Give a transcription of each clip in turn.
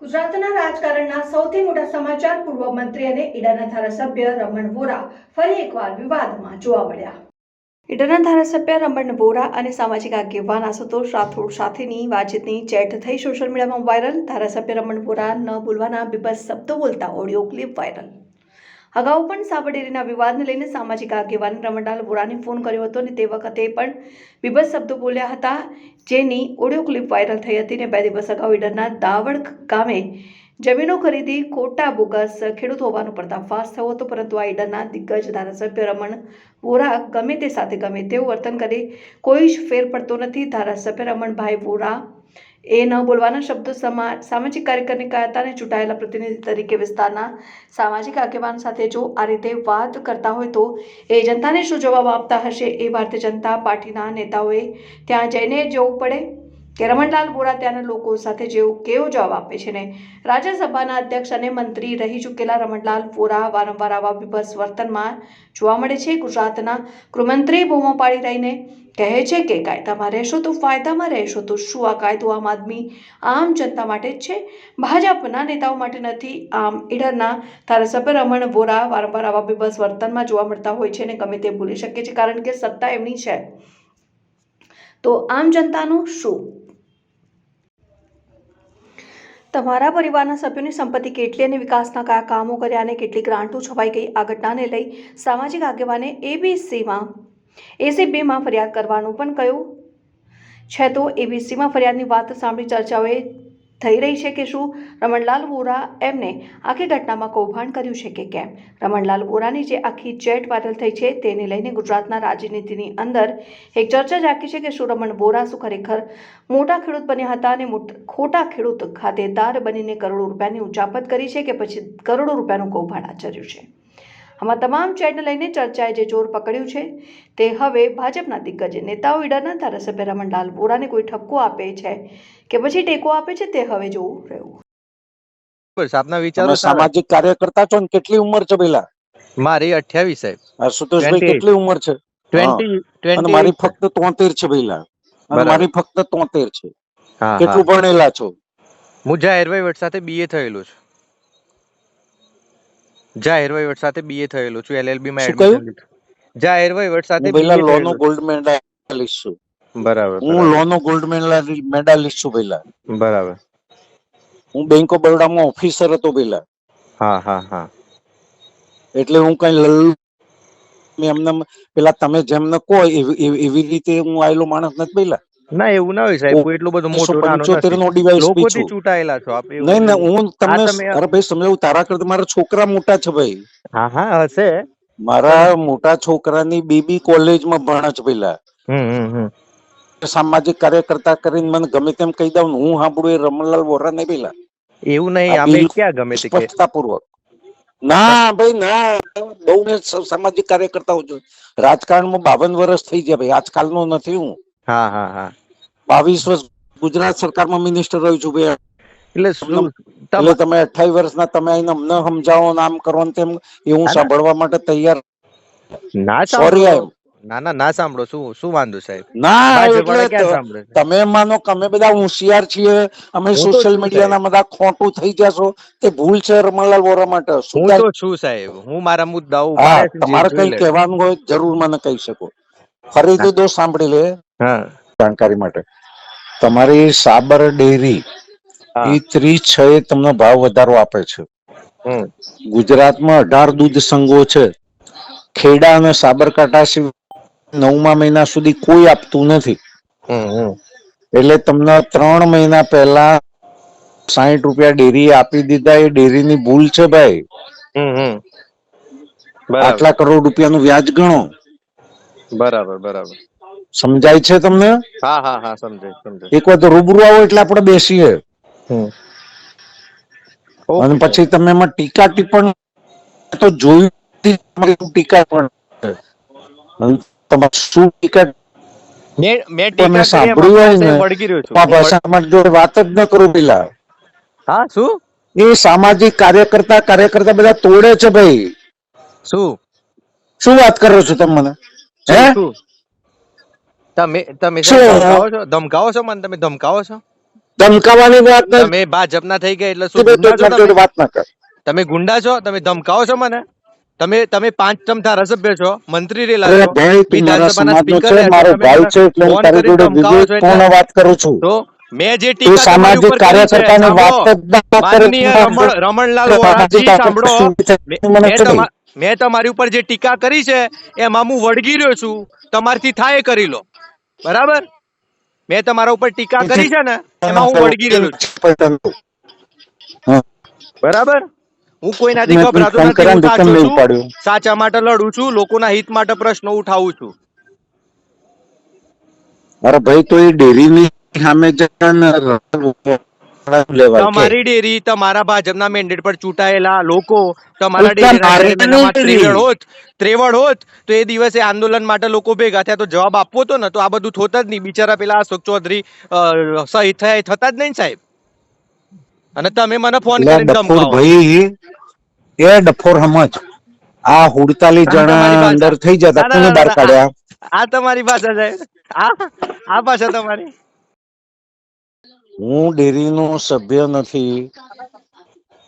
ગુજરાતના રાજકારણના સૌથી મોટા સમાચાર પૂર્વ મંત્રી અને ઈડાના ધારાસભ્ય રમણ વોરા ફરી એકવાર વિવાદમાં જોવા મળ્યા. ઈડરના ધારાસભ્ય રમણ વોરા અને સામાજિક આગેવાન આશુતોષ રાઠોડ સાથેની વાતચીતની ચેટ થઈ સોશિયલ મીડિયામાં વાયરલ. ધારાસભ્ય રમણ વોરા ન બોલવાના બીભત્સ શબ્દો બોલતા ઓડિયો ક્લિપ વાયરલ. અગાઉ પણ સાબરડેરીના વિવાદને લઈને સામાજિક આગેવાન રમણલાલ વોરાને ફોન કર્યો હતો અને તે વખતે પણ બીભત્સ શબ્દો બોલ્યા હતા, જેની ઓડિયો ક્લિપ વાયરલ થઈ હતી. ને 2 દિવસ અગાઉ ઈડરના દાવડ ગામે જમીનો ખરીદી ખોટા બોગસ ખેડૂત હોવાનો પર્દાફાશ થયો હતો. પરંતુ આ ઈડરના દિગ્ગજ ધારાસભ્ય રમણ વોરા ગમે તે સાથે ગમે તેવું વર્તન કરે, કોઈ જ ફેર પડતો નથી. ધારાસભ્ય રમણભાઈ વોરા એ ન બોલવાના શબ્દો સામાજિક કાર્યકરને કહ્યા હતા અને ચૂંટાયેલા પ્રતિનિધિ તરીકે વિસ્તારના સામાજિક આગેવાન સાથે જો આ રીતે વાત કરતા હોય તો એ જનતાને શું જવાબ આપતા હશે? એ ભારતીય જનતા પાર્ટીના નેતાઓએ ત્યાં જઈને જોવું પડે કે રમણલાલ વોરા ત્યાંના લોકો સાથે કેવો જવાબ આપે છે. ને રાજ્યસભાના અધ્યક્ષ અને મંત્રી રહી ચૂકેલા રમણલાલ વોરા વારંવાર આવા બીભત્સ વર્તનમાં જોવા મળે છે. ગુજરાતના ગૃહમંત્રી બૂમો પાડી રહીને કહે છે કે કાયદામાં રહેશો તો ફાયદામાં રહેશો. તો શું આ કાયદો આમ આદમી આમ જનતા માટે જ છે, ભાજપના નેતાઓ માટે નથી? આમ ઈડરના ધારાસભ્ય રમણ વોરા વારંવાર આવા બીભત્સ વર્તનમાં જોવા મળતા હોય છે અને ગમે તે બોલી શકે છે, કારણ કે સત્તા એમની છે. તો આમ જનતાનું શું? તમારા પરિવારના સભ્યોની સંપત્તિ કેટલી અને વિકાસના કયા કામો કર્યા અને કેટલી ગ્રાન્ટો છવાઈ ગઈ? આ ઘટનાને લઈ સામાજિક આગેવાને એસીબીમાં ફરિયાદ કરવાનું પણ કહ્યું છે. તો એબીસીમાં ફરિયાદની વાત સાંભળી ચર્ચાઓ થઈ રહી છે કે શું રમણલાલ વોરા એમને આખી ઘટનામાં કૌભાંડ કર્યું છે કે કેમ? રમણલાલ વોરાની જે આખી ચેટ વાયરલ થઈ છે તેને લઈને ગુજરાતના રાજનીતિની અંદર એક ચર્ચા જાગી છે કે શું રમણ વોરા શું ખરેખર મોટા ખેડૂત બન્યા હતા અને ખોટા ખેડૂત ખાતેદાર બનીને કરોડો રૂપિયાની ઉચાપત કરી છે કે પછી કરોડો રૂપિયાનું કૌભાંડ આચર્યું છે? આમાં તમામ ચેટને લઈને ચર્ચાએ જે જોર પકડ્યું છે તે હવે ભાજપના દિગ્ગજ નેતાઓ ઈડરના ધારાસભ્ય રમણલાલ વોરાને કોઈ ઠપકો આપે છે કે પછી ટેકો આપે છે તે હવે જોવું રહ્યું. બસ આપના વિચારો સામાજિક કાર્યકર્તા છો ને કેટલી ઉંમર છે પેલા? મારી 28 સાહેબ. આશુતોષભાઈ કેટલી ઉંમર છે? 20 અને મારી ફક્ત 73 છે પેલા. અને મારી ફક્ત 73 છે. હા, કેટલું ભણેલા છો? હું જાહેર વહીવટ સાથે બીએ થયેલો છું. જાહેર વહીવટ સાથે બીએ થયેલો છું. એલએલબી માં એડમિશન લીધું. જાહેર વહીવટ સાથે પેલા લો નો ગોલ્ડ મેડલિસ્ટ છું. બરાબર. હું લો નો ગોલ્ડ મેડલિસ્ટ છું પેલા. બરાબર. હું બેંક ઓફ બરોડામાં ઓફિસર હતો પેલા. હા હા હા. એટલે હું કઈ એમને પેલા તમે જેમને કહો એવી રીતે હું આવેલો માણસ નથી પેલા. ના એવું ના હોય સાહેબ, કોઈ એટલો બધો મોટો નાનો 1975 નો ડિવાઇસ લોકોથી ચૂંટાયેલા છો આપ. નહીં હું તમને અરે ભાઈ સમજાવું, તારા કરતા મારા છોકરા મોટા છે ભાઈ. હા હા હશે. મારા મોટા છોકરાની બેબી કોલેજમાં ભણે છે પેલા. સામાજિક કાર્યકર્તા કરીને મને ગમે તેમ કહી દઉં હું સાંભળું એ રમણલાલ વોરા નહીં પેલા. એવું નહીં, અમે ક્યાં ગમે તે સ્પષ્ટતાપૂર્વક. ના ભાઈ ના, બહુ ને સામાજિક કાર્યકર્તાઓ છું. રાજકારણમાં 52 વર્ષ થઈ ગયા ભાઈ, આજકાલનો નથી હું. હા હા હા. 22 વર્ષ ગુજરાત સરકારમાં મિનિસ્ટર રહ્યો છું ભાઈ. એટલે તમે 28 વર્ષના તમે આઈને અમને સમજાવો, આમ કરો ને તેમ, એવું સાંભળવા માટે તૈયાર ના? સોરી. ના સાંભળો. શું વાંધો સાહેબ? ના એટલે તમે માનો કે અમે બધા હોશિયાર છીએ, અમે સોશિયલ મીડિયાના બધા ખોટું થઈ જશો, તે ભૂલ છે રમણલાલ વોરા માટે. હું તો છું સાહેબ, હું મારા મુદ્દાઓ તમારે કઈ કહેવાનું હોય જરૂર મને કહી શકો. ફરીથી દોસ્ત સાંભળી લે જાણકારી માટે. તમારી સાબર ડેરી એ 36 તમને ભાવ વધારો આપે છે. ગુજરાતમાં 18 દૂધ સંઘો છે. ખેડા અને સાબરકાંઠા 9મા મહિના સુધી કોઈ આપતું નથી. એટલે તમને 3 મહિના પહેલા 60 રૂપિયા ડેરી આપી દીધા. એ ડેરીની ભૂલ છે ભાઈ. આટલા કરોડ રૂપિયાનું વ્યાજ ગણો. બરાબર બરાબર. સમજાય છે તમને? હા હા હા સમજાય. એક વાર રૂબરૂ આવો એટલે આપણે બેસીએ. અને પછી તમે એમાં ટીકા ટિપ્પણ તો જોયું ટીકા પણ શું ટીકા મેં સાંભળ્યું હોય ને ભાષામાં જોડે વાત જ ન કરું પેલા. હા શું? એ સામાજિક કાર્યકર્તા બધા તોડે છે ભાઈ. શું વાત કરો છો તમે મને? તમે ધમકાવો છો મને? તમે ધમકાવો છો? ધમકાવાની વાત નથી. તમે ભાજપના થઈ ગયા એટલે શું ગુંડા છો મારી જોડે તમે? વાત ના કર. તમે ગુંડા છો? તમે ધમકાવો છો મને? તમે 5 ધારાસભ્ય છો, મંત્રી રેલા અરે છો, ભાઈ, તું મારા વિધાનસભાના સમાજનો સ્પીકર છે, રહ્યા છો, મારો તમે ભાઈ મને છે, એટલે હું ફોન તારી કરીને જોડે ધમકાવો છો એટલે વિવેકપૂર્ણ વાત કરું છું. તો મેં જે તું ટીકા તમારી સામાજિક ઉપર કરી છે, કાર્યકર્તાની વાત સાંભળો. જ ના કરે. માનનીય રમણલાલ વોરાજી, સાંભળો. મેં તમારી ઉપર જે ટીકા કરી છે એમાં હું વળગી રહ્યો છું. તમારથી થાય એ કરી લો, બરાબર? મેં તમારા ઉપર ટીકા કરી છે ને એમાં હું વળગી રહ્યો છું, બરાબર? હું કોઈનાથી ગભરાતો ફોન નથી. કર્યા હું ને તો કેમ સાચો નહીં છું, ઉપાડ્યો? સાચા માટે લડું છું, લોકોના હિત માટે પ્રશ્નો ઉઠાવું છું. અરે ભાઈ, તો એ ડેરીની સામે જતા ને લેવાય કે તમારી ડેરી, તમારા ભાજપના મેન્ડેટ પર ચૂંટાયેલા લોકો તમારા ઉલટા ડેરીના મારી ચેરમેનમાં ડેરી. ત્રેવડ હોત તો એ દિવસે આંદોલન માટે લોકો ભેગા થયા તો જવાબ આપવો હતો ને, તો આ બધું થોત જ નહીં. બિચારા પેલા અશોક ચૌધરી શહીદ થયા એ થતા જ નહીં, સાહેબ. અને તમે મને ફોન એટલે કરીને ડફોર ધમકાવો. ભાઈ, એ ડફોર સમજ, આ 48 આ જણા તમારી અંદર ભાષા. થઈ જતા, ના ના કોને ના બહાર ના, કાઢ્યા? આ તમારી ભાષા છે. આ ભાષા તમારી. હું ડેરીનો સભ્ય નથી,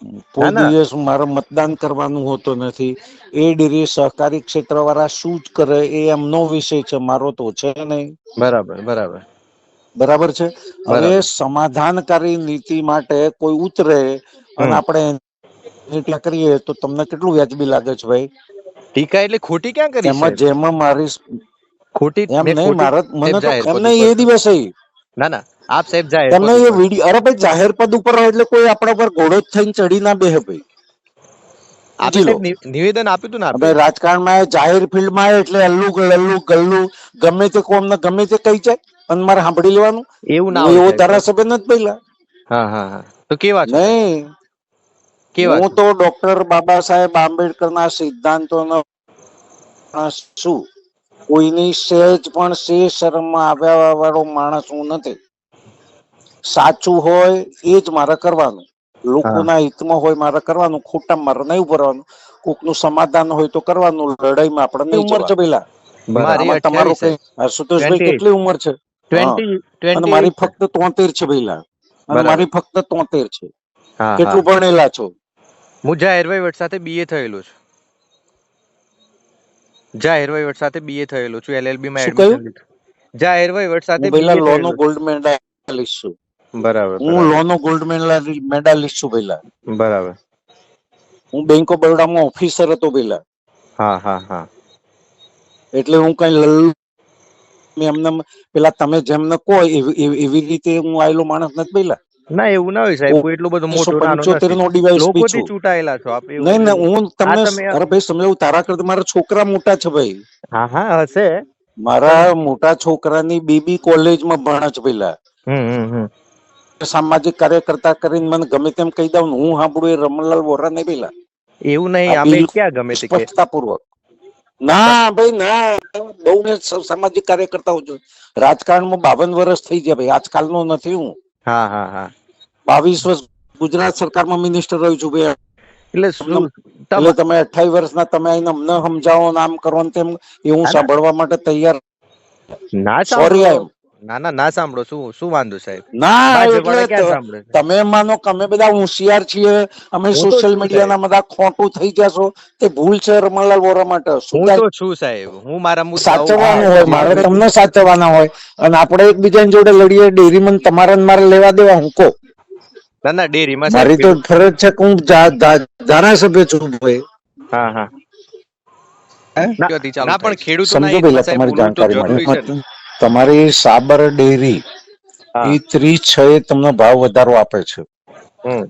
ના કોઈ ના, દિવસ મારે મતદાન કરવાનું હોતો નથી. એ ડેરી સહકારી ક્ષેત્ર વાળા શું જ કરે એ એમનો વિષય છે, મારો તો છે નહીં. બરાબર બરાબર બરાબર છે. હવે બરાબર. સમાધાનકારી નીતિ માટે કોઈ ઉતરે અને આપણે ટીકા કરીએ તો તમને કેટલું વ્યાજબી લાગે છે ભાઈ? ટીકા એટલે ખોટી ક્યાં કરી, એમાં સાહેબ? જેમાં મારી ખોટી એમ મેં નહીં, ખોટી મારે મને સાહેબ તો જાહેર એમ પદ નહીં, ઉપર એ છો. દિવસે ના ના, આપ સાહેબ જાહેર એમને પદ એ ઉપર છો. વિડીયો, અરે ભાઈ, જાહેર પદ ઉપર હોય એટલે કોઈ આપણા પર ઘોડો જ થઈને ચડી ના બેહે ભાઈ, આપે સમજી લો. સાહેબ નિવેદન આપ્યું હતું ને આપે. હવે રાજકારણમાં જાહેર ફિલ્ડમાં એટલે અલ્લુ ગલ્લુ ગલ્લુ ગમે તે કોમ ને ગમે તે કહી જાય અને મારે સાંભળી લેવાનું. એવું ના હું હોય એવો સાહેબ. ધારાસભ્ય નથી પહેલા. હા હા હા, તો કેવા છો સાહેબ? નહીં, કેવા હું છો? તો ડોક્ટર બાબા સાહેબ આંબેડકરના સિદ્ધાંતોનો શું, કોઈની સહેજ પણ શરમમાં આવ્યા વાળો માણસ હું નથી. સાચું હોય એ જ મારે કરવાનું, હા, લોકોના હિતમાં હોય મારે કરવાનું, ખોટા મારે નહીં ઉભરવાનું. કોકનું સમાધાન હોય તો કરવાનું, લડાઈમાં આપણે નહીં ઉંમર છે પેલા. મારી આમાં તમારો 28 કઈ, સાહેબ. સુતોષભાઈ 28. કેટલી ઉંમર છે? હા, 20 અને મારી 28 છે. ફક્ત 73 છે પેલા, અને બરાબર. મારી ફક્ત 73 છે. હા હા, કેટલું ભણેલા છો? હું જાહેર વહીવટ સાથે BA થયેલો છું. જાહેર વહીવટ સાથે BA થયેલો છું, LLB માં શું એડમિશન કહ્યું? લીધું. જાહેર વહીવટ સાથે હું પેલા BA લો નો થયેલો છું. ગોલ્ડ મેડાલિસ્ટ છું. બરાબર હું લો બરાબર નો ગોલ્ડ મેડાલિસ્ટ છું પેલા. બરાબર. હું બેંક ઓફ બરોડામાં ઓફિસર હતો પેલા. હા હા હા. એટલે હું કઈ એમને પેલા તમે જેમને કહો એવી રીતે હું આવેલો માણસ નથી પેલા. ના, એવું ના હોય સાહેબ, કોઈ એટલું બધું મોટો નાનો 1975 નથી. નો ડિવાઇસ બી લોકોથી છું. ચૂંટાયેલા છો આપ, નહીં એવું ને, એવું. હું આ તમને, તમે. અરે ભાઈ સમજાવું, તારા કરતા મારા છોકરા મોટા છે ભાઈ. હા હા, હશે. મારા પણ મોટા છોકરાની બેબી કોલેજમાં ભણે છે પેલા. હમ. સામાજિક કાર્યકર્તા કરીને મને ગમે તેમ કહી દઉં, હું સાંભળું એ રમણલાલ વોરા નહીં પેલા. એવું આ નહીં, અમે બિલ ક્યાં ગમે તે કે. સ્પષ્ટતા પૂર્વક. ના ભાઈ ના, બહુ ને સામાજિક કાર્યકર્તાઓ છે. રાજકારણમાં 52 વર્ષ થઈ ગયા ભાઈ, આજકાલનો નથી હું. હા હા હા. 22 વર્ષ ગુજરાત સરકારમાં મિનિસ્ટર રહ્યો છું ભાઈ. એટલે શું એટલે તમે 28 વર્ષના તમે આઈને અમને સમજાવો, આમ કરો ને તેમ, એ હું સાંભળવા માટે તૈયાર. ના સોરી સાંભળો. આઈ એમ. ના સાંભળો, શું શું વાંધો સાહેબ? ના, ભાજપ એટલે વાળા ક્યાં સાંભળે છે? તમે માનો કે અમે બધા હોશિયાર છીએ, અમે હું તો સોશિયલ છું સાહેબ. મીડિયાના બધા ખોટું થઈ જશો, તે ભૂલ છે રમણલાલ વોરા માટે. હું તો છું સાહેબ, હું મારા મુદ્દાઓ સાચવવાનું હોય, ઉઠાવું મારે છું. તમને સાચવવાના હોય, અને આપણે એકબીજાની જોડે લડીએ. ડેરીમાં તમારે મારે લેવા દેવા હું કહો. ના ડેરીમાં સાહેબ મારી તો ખેડૂત. ફરજ છે કે હું ધારાસભ્ય છું ભાઈ. હા હા. ના પણ ખેડૂતોના સમજો હિતમાં પેલા સાહેબ તમારી બોલવું તો જાણકારી જરૂરી છે માટે, ને. તમારી સાબર ડેરી હા. એ 36 તમને ભાવ વધારો આપે છે. હમ.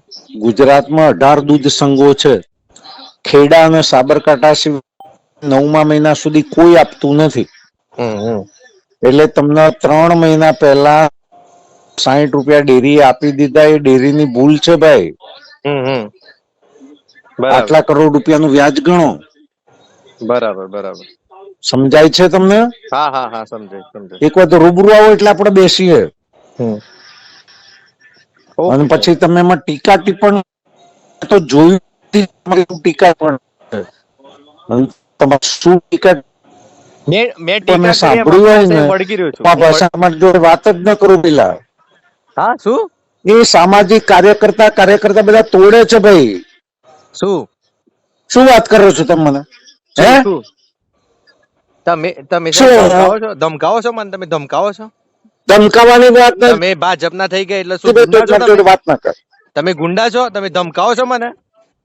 ગુજરાતમાં 18 દૂધ સંઘો છે. ખેડા અને સાબરકાંઠા સિવાય 9મા મહિના સુધી કોઈ આપતું નથી. હમ. એટલે તમને 3 મહિના પહેલા 60 રૂપિયા ડેરી આપી દીધા. એ ડેરીની ભૂલ છે ભાઈ. બરાબર આટલા કરોડ રૂપિયાનું વ્યાજ ગણો. બરાબર. સમજાય છે તમને? હા સમજાય. એક વાર તો રૂબરૂ આવો એટલે આપણે બેસીએ. અને ઓકે સાહેબ. પછી તમે એમાં ટીકા ટિપ્પણી તો જોયું, ટીકા પણ તમારે શું ટીકા મેં તમે ટીકા કરી એમાં સાંભળ્યું હું હોય ને, સાહેબ વળગી રહ્યો છું. ભાષા જોડે વાત જ ન કરું પેલા. હા શું? એ સામાજિક કાર્યકર્તા બધા તોડે છે ભાઈ. શું વાત કરો છો તમે મને? હે તમે શું? ધમકાવો છો મને? તમે ધમકાવો છો? ધમકાવાની વાત નથી. તમે ભાજપના થઈ ગયા એટલે શું ગુંડા છો તમે? વાત ના કર. તમે ગુંડા છો? તમે ધમકાવો છો મને?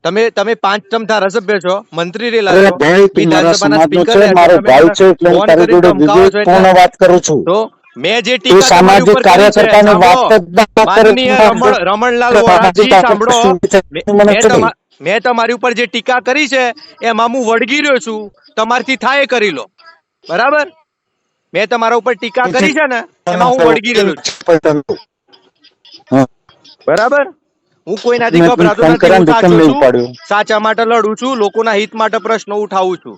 તમે 5 ધારાસભ્ય છો, મંત્રી રેલા અરે છો, ભાઈ, તું મારા વિધાનસભાના સમાજનો સ્પીકર છે, રહ્યા છો, મારો તમે ભાઈ મને છે, એટલે હું ફોન તારી કરીને જોડે ધમકાવો છો એટલે વિવેકપૂર્ણ વાત કરું છું. તો મેં જે તું ટીકા તમારી સામાજિક ઉપર કરી છે, કાર્યકર્તાની વાત સાંભળો. જ ના કરે. માનનીય રમણલાલ વોરાજી, સાંભળો. મેં તમારી ઉપર જે ટીકા કરી છે એમાં હું વળગી રહ્યો છું. તમારથી થાય એ કરી લો, બરાબર? મેં તમારા ઉપર ટીકા કરી છે ને એમાં હું વળગી રહેલો છું, બરાબર? હું કોઈનાથી ગભરાતો નથી. હું સાચો છું, સાચા માટે લડું છું, લોકોના હિત માટે પ્રશ્નો ઉઠાવું છું.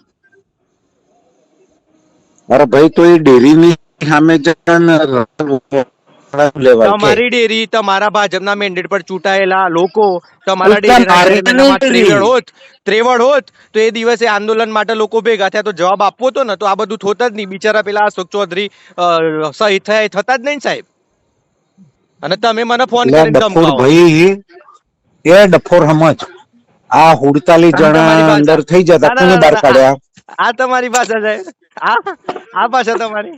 અરે ભાઈ, તો એ ડેરીની સામે તમારી ડેરી, તમારા ભાજપના મેન્ડેટ પર ચૂંટાયેલા લોકો તમારા ડેરીના ચેરમેનમાં ત્રેવડ હોત તો એ દિવસે આંદોલન માટે લોકો ભેગા થયા તો જવાબ આપવો હતો ને, તો આ બધું થોત જ નહીં. બિચારા પેલા અશોક ચૌધરી શહીદ થયા થતા જ નહીં સાહેબ. અને તમે મને ફોન કરીને ધમકાવો. ભાઈ એ ડફોર સમજ, આ 48 જણા અંદર થઈ જતા, કોને બહાર કાઢ્યા? આ તમારી ભાષા છે, આ ભાષા તમારી.